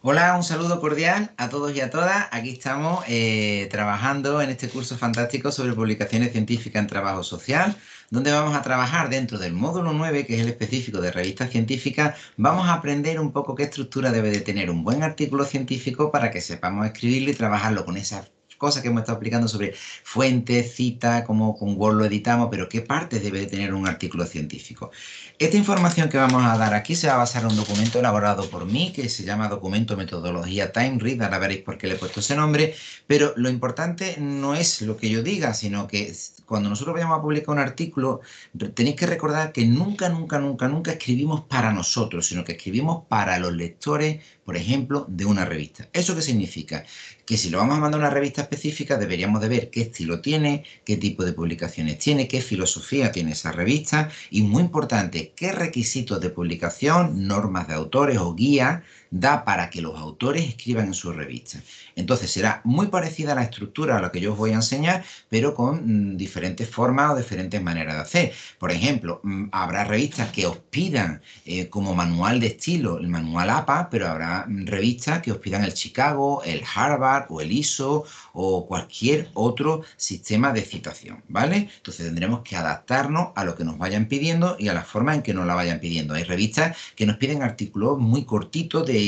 Hola, un saludo cordial a todos y a todas. Aquí estamos trabajando en este curso fantástico sobre publicaciones científicas en trabajo social, donde vamos a trabajar dentro del módulo 9, que es el específico de revistas científicas. Vamos a aprender un poco qué estructura debe de tener un buen artículo científico para que sepamos escribirlo y trabajarlo con esas cosas que hemos estado explicando sobre fuentes, citas, cómo con Word lo editamos, pero qué partes debe de tener un artículo científico. Esta información que vamos a dar aquí se va a basar en un documento elaborado por mí que se llama Documento Metodología TimeRead. Ahora veréis por qué le he puesto ese nombre, pero lo importante no es lo que yo diga, sino que cuando nosotros vayamos a publicar un artículo, tenéis que recordar que nunca, nunca, nunca, nunca escribimos para nosotros, sino que escribimos para los lectores, por ejemplo, de una revista. ¿Eso qué significa? Que si lo vamos a mandar a una revista específica, deberíamos de ver qué estilo tiene, qué tipo de publicaciones tiene, qué filosofía tiene esa revista y, muy importante, qué requisitos de publicación, normas de autores o guías da para que los autores escriban en su revista. Entonces será muy parecida a la estructura a la que yo os voy a enseñar, pero con diferentes formas o diferentes maneras de hacer. Por ejemplo, habrá revistas que os pidan como manual de estilo el manual APA, pero habrá revistas que os pidan el Chicago, el Harvard o el ISO o cualquier otro sistema de citación, ¿vale? Entonces tendremos que adaptarnos a lo que nos vayan pidiendo y a la forma en que nos la vayan pidiendo. Hay revistas que nos piden artículos muy cortitos de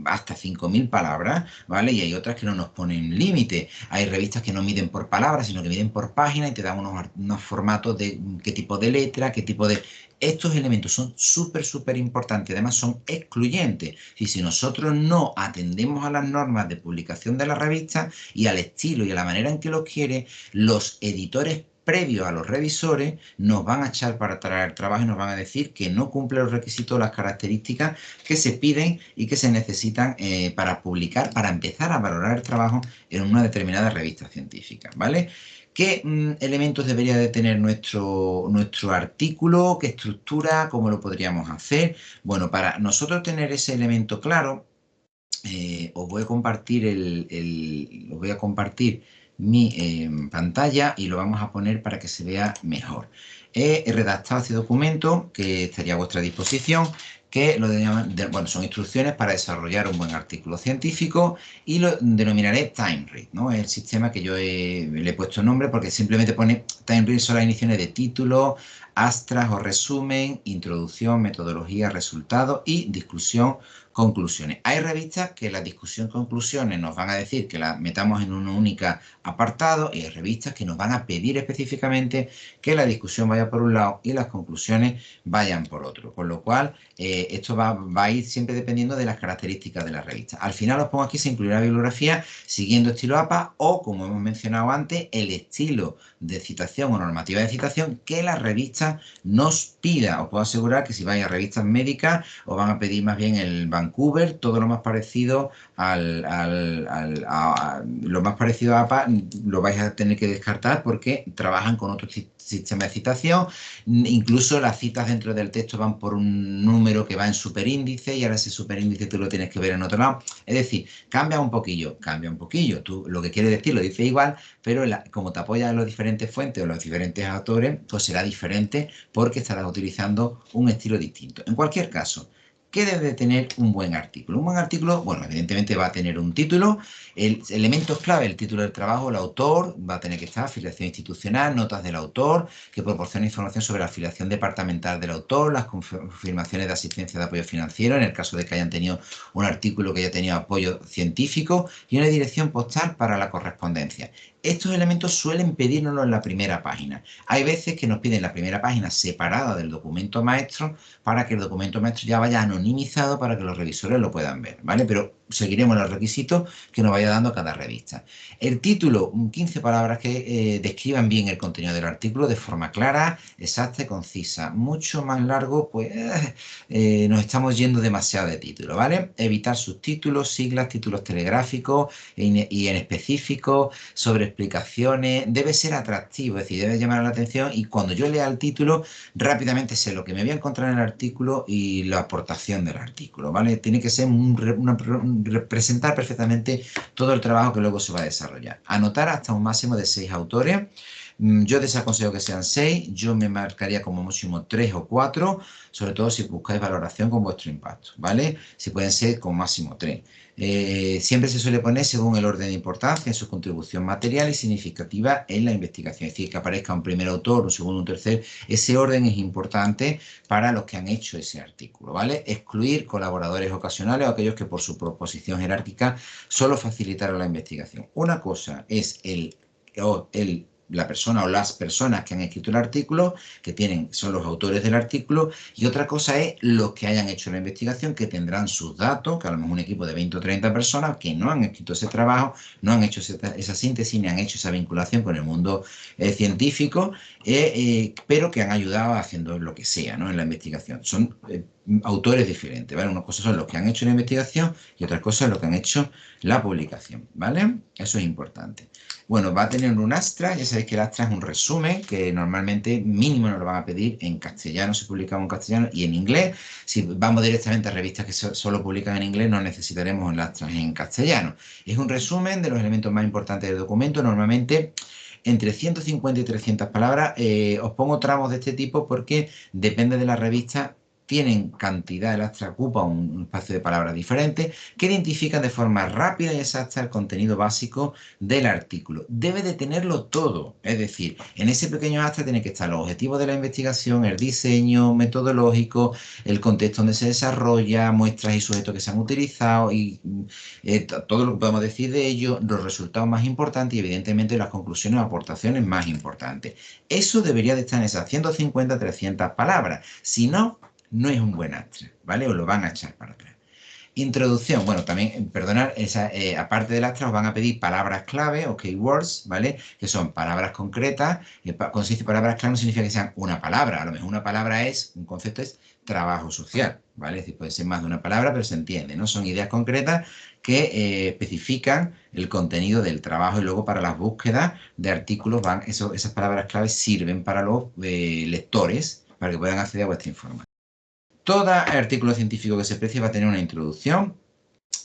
hasta 5.000 palabras, ¿vale? Y hay otras que no nos ponen límite. Hay revistas que no miden por palabras, sino que miden por página y te dan unos formatos de qué tipo de letra, qué tipo de... Estos elementos son súper, súper importantes, además son excluyentes. Y si nosotros no atendemos a las normas de publicación de la revista y al estilo y a la manera en que lo quiere, los editores previos a los revisores nos van a echar para traer trabajo y nos van a decir que no cumple los requisitos, las características que se piden y que se necesitan para publicar, para empezar a valorar el trabajo en una determinada revista científica, ¿vale? ¿Qué elementos debería de tener nuestro artículo? ¿Qué estructura? ¿Cómo lo podríamos hacer? Bueno, para nosotros tener ese elemento claro, os voy a compartir os voy a compartir mi pantalla y lo vamos a poner para que se vea mejor. He redactado este documento que estaría a vuestra disposición, que bueno, son instrucciones para desarrollar un buen artículo científico y lo denominaré TimeRead, ¿no? Es el sistema que yo le he puesto nombre porque simplemente pone TimeRead, son las iniciales de título, astras o resumen, introducción, metodología, resultados y discusión, conclusiones. Hay revistas que la discusión conclusiones nos van a decir que la metamos en un único apartado y hay revistas que nos van a pedir específicamente que la discusión vaya por un lado y las conclusiones vayan por otro. Con lo cual, esto va a ir siempre dependiendo de las características de la revista. Al final os pongo aquí, se incluirá bibliografía siguiendo estilo APA o, como hemos mencionado antes, el estilo de citación o normativa de citación que la revista nos pida. Os puedo asegurar que si vais a revistas médicas os van a pedir más bien el Vancouver, todo lo más parecido lo más parecido a APA lo vais a tener que descartar porque trabajan con otro sistema de citación. Incluso las citas dentro del texto van por un número que va en superíndice y ahora ese superíndice tú lo tienes que ver en otro lado. Es decir, cambia un poquillo, cambia un poquillo. Tú lo que quieres decir lo dices igual, pero como te apoyas en las diferentes fuentes o los diferentes autores, pues será diferente porque estarás utilizando un estilo distinto. En cualquier caso, ¿qué debe tener un buen artículo? Un buen artículo, bueno, evidentemente va a tener un título, elementos clave, el título del trabajo, el autor, va a tener que estar afiliación institucional, notas del autor, que proporciona información sobre la afiliación departamental del autor, las confirmaciones de asistencia de apoyo financiero, en el caso de que hayan tenido un artículo que haya tenido apoyo científico, y una dirección postal para la correspondencia. Estos elementos suelen pedírnoslo en la primera página. Hay veces que nos piden la primera página separada del documento maestro para que el documento maestro ya vaya anonimizado para que los revisores lo puedan ver, ¿vale? Pero seguiremos los requisitos que nos vaya dando cada revista. El título, 15 palabras que describan bien el contenido del artículo de forma clara, exacta y concisa. Mucho más largo, pues nos estamos yendo demasiado de título, ¿vale? Evitar subtítulos, siglas, títulos telegráficos y en específico, sobre explicaciones. Debe ser atractivo, es decir, debe llamar la atención y cuando yo lea el título, rápidamente sé lo que me voy a encontrar en el artículo y la aportación del artículo, ¿vale? Tiene que ser representar perfectamente todo el trabajo que luego se va a desarrollar. Anotar hasta un máximo de 6 autores. Yo desaconsejo que sean 6, yo me marcaría como máximo 3 o 4, sobre todo si buscáis valoración con vuestro impacto, ¿vale? Si pueden ser con máximo 3. Siempre se suele poner según el orden de importancia, su contribución material y significativa en la investigación. Es decir, que aparezca un primer autor, un segundo, un tercer. Ese orden es importante para los que han hecho ese artículo, ¿vale? Excluir colaboradores ocasionales o aquellos que por su proposición jerárquica solo facilitaron la investigación. Una cosa es la persona o las personas que han escrito el artículo, son los autores del artículo, y otra cosa es los que hayan hecho la investigación, que tendrán sus datos, que a lo mejor un equipo de 20 o 30 personas que no han escrito ese trabajo, no han hecho esa síntesis, ni han hecho esa vinculación con el mundo científico, pero que han ayudado haciendo lo que sea, ¿no? En la investigación. Son autores diferentes, ¿vale? Una cosa son los que han hecho la investigación y otra cosa es lo que han hecho la publicación, ¿vale? Eso es importante. Bueno, va a tener un abstract, ya sabéis que el abstract es un resumen que normalmente mínimo nos lo van a pedir en castellano, si publicamos en castellano, y en inglés. Si vamos directamente a revistas que solo publican en inglés, no necesitaremos el abstract en castellano. Es un resumen de los elementos más importantes del documento, normalmente entre 150 y 300 palabras. Os pongo tramos de este tipo porque depende de la revista. Tienen cantidad, el abstract ocupa un espacio de palabras diferente que identifican de forma rápida y exacta el contenido básico del artículo. Debe de tenerlo todo, es decir, en ese pequeño abstract tiene que estar los objetivos de la investigación, el diseño metodológico, el contexto donde se desarrolla, muestras y sujetos que se han utilizado y todo lo que podemos decir de ello, los resultados más importantes y evidentemente las conclusiones o aportaciones más importantes. Eso debería de estar en esas 150, 300 palabras. Si no, no es un buen abstract, ¿vale? Os lo van a echar para atrás. Introducción, bueno, también, perdonad, aparte del abstract os van a pedir palabras clave o keywords, ¿vale? Que son palabras concretas. Cuando se dice palabras clave no significa que sean una palabra, a lo mejor una palabra un concepto es trabajo social, ¿vale? Es decir, puede ser más de una palabra, pero se entiende, ¿no? Son ideas concretas que especifican el contenido del trabajo y luego para las búsquedas de artículos esas palabras claves sirven para los lectores para que puedan acceder a vuestra información. Todo artículo científico que se precie va a tener una introducción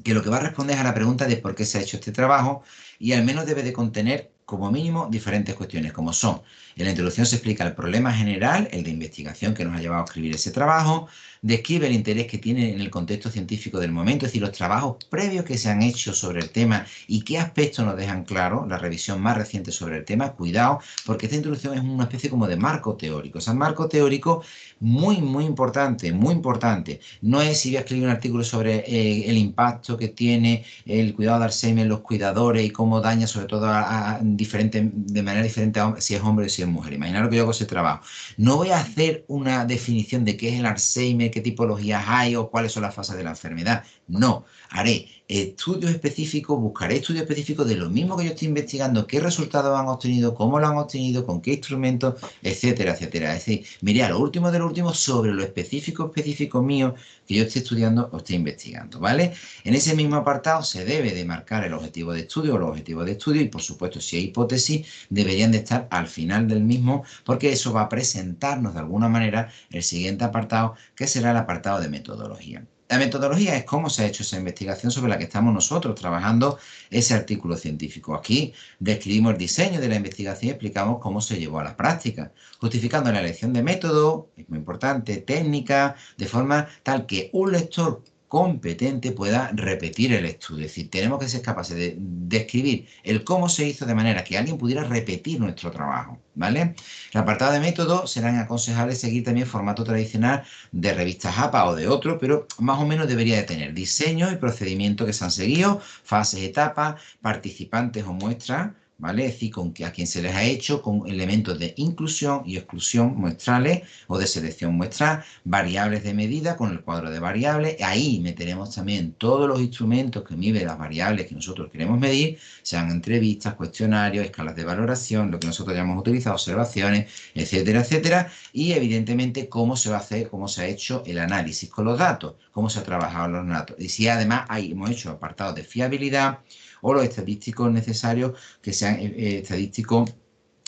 que lo que va a responder es a la pregunta de por qué se ha hecho este trabajo y al menos debe de contener como mínimo diferentes cuestiones, como son, en la introducción se explica el problema general, el de investigación que nos ha llevado a escribir ese trabajo, describe el interés que tiene en el contexto científico del momento, es decir, los trabajos previos que se han hecho sobre el tema y qué aspectos nos dejan claro, la revisión más reciente sobre el tema, cuidado, porque esta introducción es una especie como de marco teórico, o sea, marco teórico muy, muy importante, muy importante. No es si voy a escribir un artículo sobre el impacto que tiene el cuidado de Alzheimer en los cuidadores y cómo daña sobre todo de manera diferente si es hombre o si es mujer. Imaginaros que yo hago ese trabajo. No voy a hacer una definición de qué es el Alzheimer, qué tipologías hay o cuáles son las fases de la enfermedad. No, haré estudios específicos, buscaré estudios específicos de lo mismo que yo estoy investigando, qué resultados han obtenido, cómo lo han obtenido, con qué instrumentos, etcétera, etcétera. Es decir, miré a lo último de lo último sobre lo específico mío que yo estoy estudiando o estoy investigando, ¿vale? En ese mismo apartado se debe de marcar el objetivo de estudio o los objetivos de estudio y, por supuesto, si hay hipótesis, deberían de estar al final del mismo porque eso va a presentarnos de alguna manera el siguiente apartado, que será el apartado de metodología. La metodología es cómo se ha hecho esa investigación sobre la que estamos nosotros trabajando ese artículo científico. Aquí describimos el diseño de la investigación y explicamos cómo se llevó a la práctica, justificando la elección de método, es muy importante, técnica, de forma tal que un lector competente pueda repetir el estudio. Es decir, tenemos que ser capaces de describir el cómo se hizo de manera que alguien pudiera repetir nuestro trabajo, ¿vale? El apartado de método serán aconsejables seguir también formato tradicional de revistas APA o de otro, pero más o menos debería de tener diseño y procedimiento que se han seguido, fases, etapas, participantes o muestras, ¿vale? Es decir, a quien se les ha hecho con elementos de inclusión y exclusión muestrales o de selección muestral, variables de medida con el cuadro de variables. Ahí meteremos también todos los instrumentos que miden las variables que nosotros queremos medir, sean entrevistas, cuestionarios, escalas de valoración, lo que nosotros hayamos utilizado, observaciones, etcétera, etcétera. Y evidentemente cómo se va a hacer, cómo se ha hecho el análisis con los datos, cómo se ha trabajado los datos. Y si además hemos hecho apartados de fiabilidad, o los estadísticos necesarios que sean estadísticos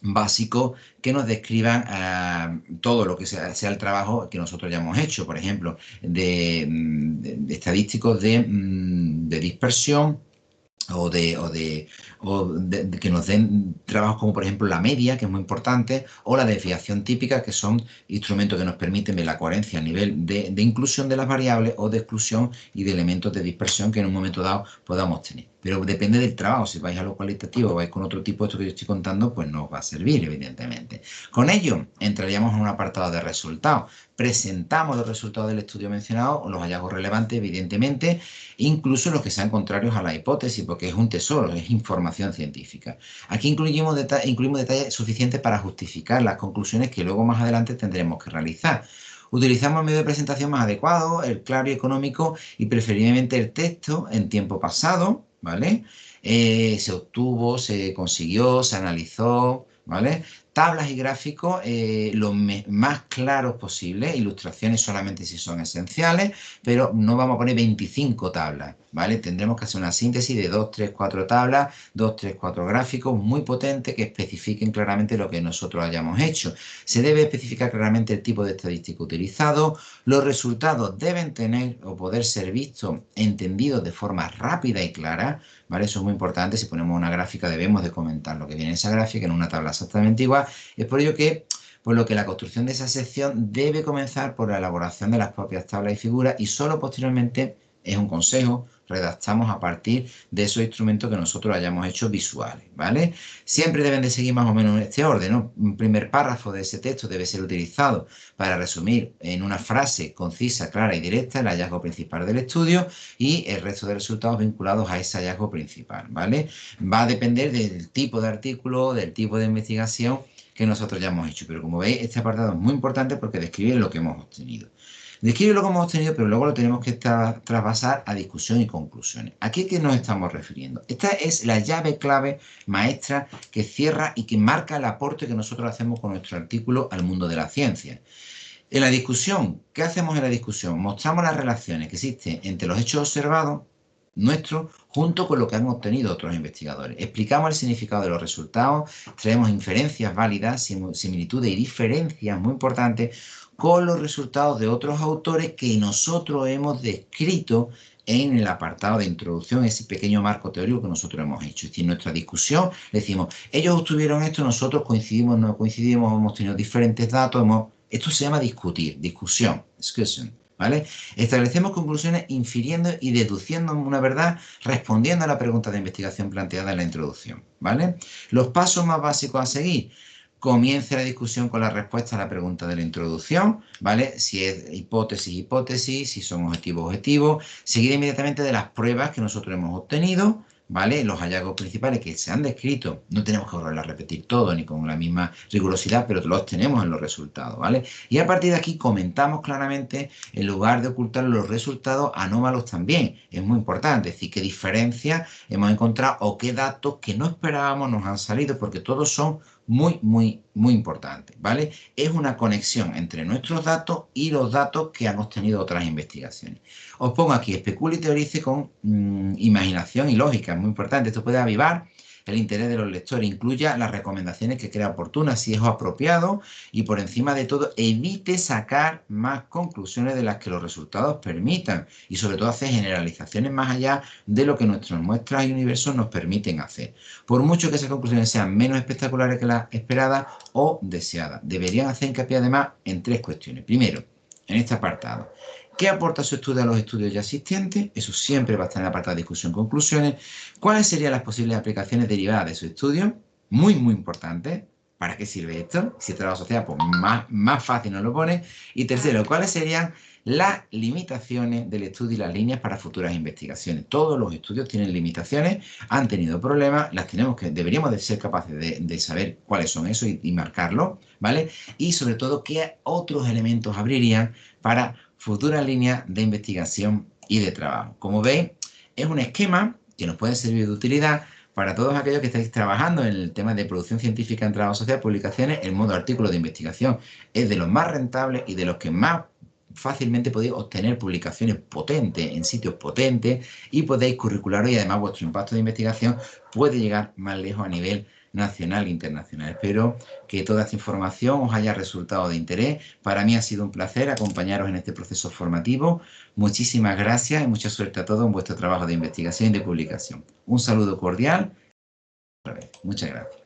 básicos que nos describan todo lo que sea el trabajo que nosotros ya hemos hecho, por ejemplo, de estadísticos de dispersión, o de que nos den trabajos como por ejemplo la media, que es muy importante, o la desviación típica, que son instrumentos que nos permiten ver la coherencia a nivel de inclusión de las variables o de exclusión y de elementos de dispersión que en un momento dado podamos tener. Pero depende del trabajo. Si vais a lo cualitativo o vais con otro tipo de esto que yo estoy contando, pues no os va a servir, evidentemente. Con ello, entraríamos en un apartado de resultados. Presentamos los resultados del estudio mencionado, o los hallazgos relevantes, evidentemente, incluso los que sean contrarios a la hipótesis, porque es un tesoro, es información científica. Aquí incluimos detalles suficientes para justificar las conclusiones que luego más adelante tendremos que realizar. Utilizamos el medio de presentación más adecuado, el claro y económico, y preferiblemente el texto en tiempo pasado, ¿vale? Se obtuvo, se consiguió, se analizó, ¿vale? Tablas y gráficos lo más claros posible, ilustraciones solamente si son esenciales, pero no vamos a poner 25 tablas, ¿vale? Tendremos que hacer una síntesis de 2, 3, 4 tablas, 2, 3, 4 gráficos muy potentes que especifiquen claramente lo que nosotros hayamos hecho. Se debe especificar claramente el tipo de estadística utilizado, los resultados deben tener o poder ser vistos, entendidos de forma rápida y clara, ¿vale? Eso es muy importante. Si ponemos una gráfica debemos de comentar lo que viene en esa gráfica en una tabla exactamente igual. Es por ello que, por lo que la construcción de esa sección debe comenzar por la elaboración de las propias tablas y figuras y solo posteriormente, es un consejo, redactamos a partir de esos instrumentos que nosotros hayamos hecho visuales, ¿vale? Siempre deben de seguir más o menos este orden, ¿no? Un primer párrafo de ese texto debe ser utilizado para resumir en una frase concisa, clara y directa el hallazgo principal del estudio y el resto de resultados vinculados a ese hallazgo principal, ¿vale? Va a depender del tipo de artículo, del tipo de investigación que nosotros ya hemos hecho. Pero como veis, este apartado es muy importante porque describe lo que hemos obtenido. Describe lo que hemos obtenido, pero luego lo tenemos que traspasar a discusión y conclusiones. ¿A qué nos estamos refiriendo? Esta es la llave clave maestra que cierra y que marca el aporte que nosotros hacemos con nuestro artículo al mundo de la ciencia. En la discusión, ¿qué hacemos en la discusión? Mostramos las relaciones que existen entre los hechos observados nuestros junto con lo que han obtenido otros investigadores. Explicamos el significado de los resultados, traemos inferencias válidas, similitudes y diferencias muy importantes con los resultados de otros autores que nosotros hemos descrito en el apartado de introducción, ese pequeño marco teórico que nosotros hemos hecho. Es decir, en nuestra discusión decimos, ellos obtuvieron esto, nosotros coincidimos, no coincidimos, hemos tenido diferentes datos, esto se llama discutir, discusión, discussion, ¿vale? Establecemos conclusiones infiriendo y deduciendo una verdad respondiendo a la pregunta de investigación planteada en la introducción, ¿vale? Los pasos más básicos a seguir. Comience la discusión con la respuesta a la pregunta de la introducción, ¿vale? Si es hipótesis, hipótesis, si son objetivos, objetivos. Seguida inmediatamente de las pruebas que nosotros hemos obtenido, ¿vale? Los hallazgos principales que se han descrito, no tenemos que volver a repetir todo ni con la misma rigurosidad, pero los tenemos en los resultados, ¿vale? Y a partir de aquí comentamos claramente, en lugar de ocultar los resultados anómalos también. Es muy importante, es decir, qué diferencias hemos encontrado o qué datos que no esperábamos nos han salido, porque todos son muy importante, ¿vale? Es una conexión entre nuestros datos y los datos que han obtenido otras investigaciones. Os pongo aquí, especule y teorice con imaginación y lógica, es muy importante. Esto puede avivar el interés de los lectores, incluya las recomendaciones que crea oportunas si es apropiado y por encima de todo evite sacar más conclusiones de las que los resultados permitan y sobre todo hacer generalizaciones más allá de lo que nuestras muestras y universos nos permiten hacer. Por mucho que esas conclusiones sean menos espectaculares que las esperadas o deseadas, deberían hacer hincapié además en tres cuestiones. Primero, en este apartado, ¿qué aporta su estudio a los estudios ya existentes? Eso siempre va a estar en el apartado de discusión, conclusiones. ¿Cuáles serían las posibles aplicaciones derivadas de su estudio? Muy importante. ¿Para qué sirve esto? Si es trabajo social, pues más fácil nos lo pone. Y tercero, ¿cuáles serían las limitaciones del estudio y las líneas para futuras investigaciones? Todos los estudios tienen limitaciones, han tenido problemas, deberíamos de ser capaces de saber cuáles son esos y marcarlos, ¿vale? Y sobre todo, ¿qué otros elementos abrirían para futuras líneas de investigación y de trabajo? Como veis, es un esquema que nos puede servir de utilidad para todos aquellos que estáis trabajando en el tema de producción científica en trabajo social, publicaciones. El modo artículo de investigación es de los más rentables y de los que más fácilmente podéis obtener publicaciones potentes en sitios potentes y podéis curricularos y además vuestro impacto de investigación puede llegar más lejos a nivel nacional e internacional. Espero que toda esta información os haya resultado de interés. Para mí ha sido un placer acompañaros en este proceso formativo. Muchísimas gracias y mucha suerte a todos en vuestro trabajo de investigación y de publicación. Un saludo cordial. Muchas gracias.